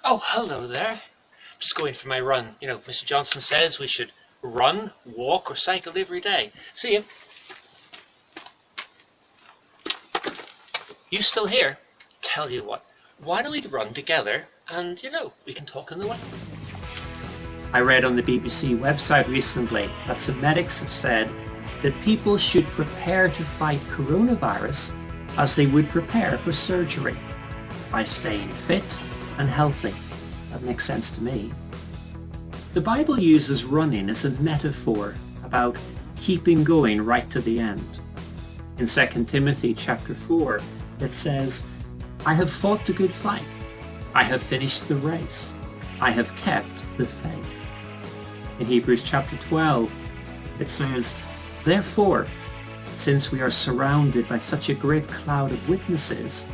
Oh, hello there. Just going for my run. You know, Mr. Johnson says we should run, walk, or cycle every day. See you. You still here? Tell you what, why don't we run together and, we can talk on the way. I read on the BBC website recently that some medics have said that people should prepare to fight coronavirus as they would prepare for surgery, by staying fit and healthy. That makes sense to me. The Bible uses running as a metaphor about keeping going right to the end. In 2 Timothy chapter 4, it says, "I have fought the good fight. I have finished the race. I have kept the faith." In Hebrews chapter 12, it says, "Therefore, since we are surrounded by such a great cloud of witnesses,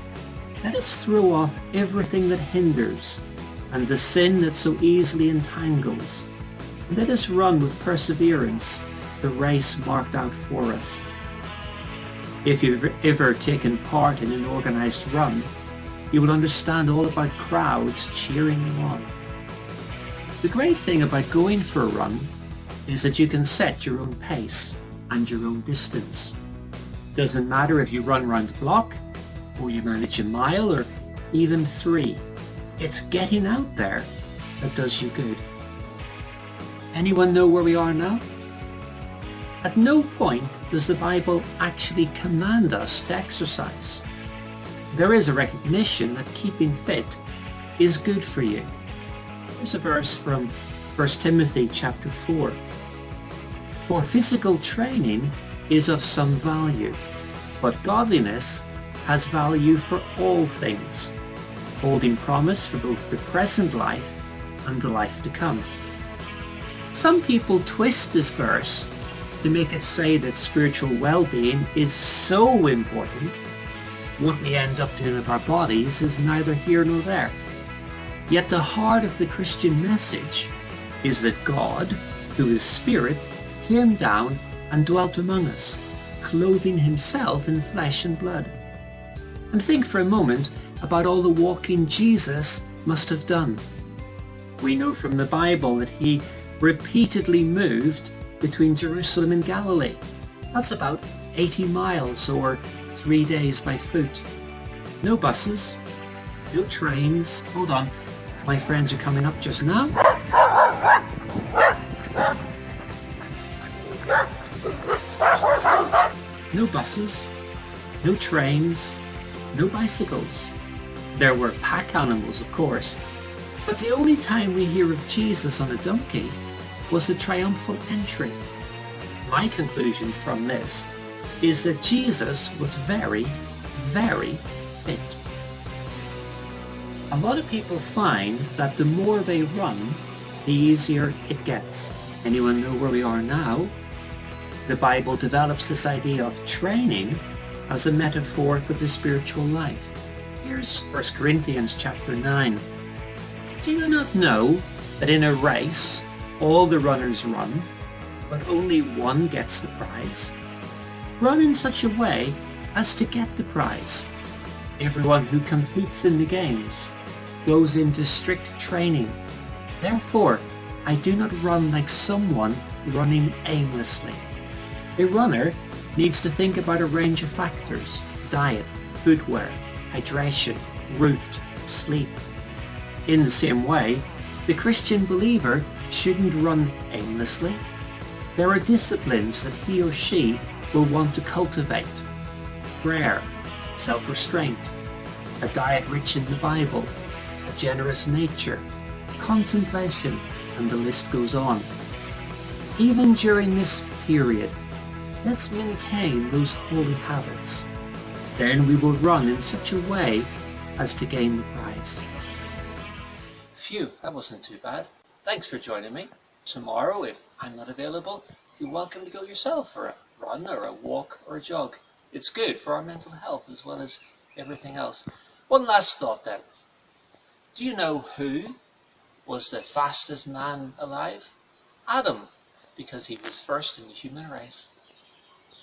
let us throw off everything that hinders and the sin that so easily entangles, and let us run with perseverance the race marked out for us." If you've ever taken part in an organized run, you will understand all about crowds cheering you on. The great thing about going for a run is that you can set your own pace and your own distance. Doesn't matter if you run round the block, or you manage a mile, or even 3. It's getting out there that does you good. Anyone know where we are now? At no point does the Bible actually command us to exercise. There is a recognition that keeping fit is good for you. Here's a verse from 1 Timothy chapter 4. "For physical training is of some value, but godliness has value for all things, holding promise for both the present life and the life to come." Some people twist this verse to make it say that spiritual well-being is so important, what we end up doing with our bodies is neither here nor there. Yet the heart of the Christian message is that God, who is Spirit, came down and dwelt among us, clothing himself in flesh and blood. And think for a moment about all the walking Jesus must have done. We know from the Bible that he repeatedly moved between Jerusalem and Galilee. That's about 80 miles or 3 days by foot. No buses, no trains. Hold on, my friends are coming up just now. No buses, no trains, no bicycles. There were pack animals, of course, but the only time we hear of Jesus on a donkey was the triumphal entry. My conclusion from this is that Jesus was very, very fit. A lot of people find that the more they run, the easier it gets. Anyone know where we are now? The Bible develops this idea of training as a metaphor for the spiritual life. Here's 1 Corinthians chapter 9. "Do you not know that in a race all the runners run, but only one gets the prize? Run in such a way as to get the prize. Everyone who competes in the games goes into strict training. Therefore, I do not run like someone running aimlessly." A runner needs to think about a range of factors: diet, footwear, hydration, route, sleep. In the same way, the Christian believer shouldn't run aimlessly. There are disciplines that he or she will want to cultivate: prayer, self-restraint, a diet rich in the Bible, a generous nature, contemplation, and the list goes on. Even during this period, let's maintain those holy habits. Then we will run in such a way as to gain the prize. Phew, that wasn't too bad. Thanks for joining me. Tomorrow, if I'm not available, you're welcome to go yourself for a run or a walk or a jog. It's good for our mental health as well as everything else. One last thought then. Do you know who was the fastest man alive? Adam, because he was first in the human race.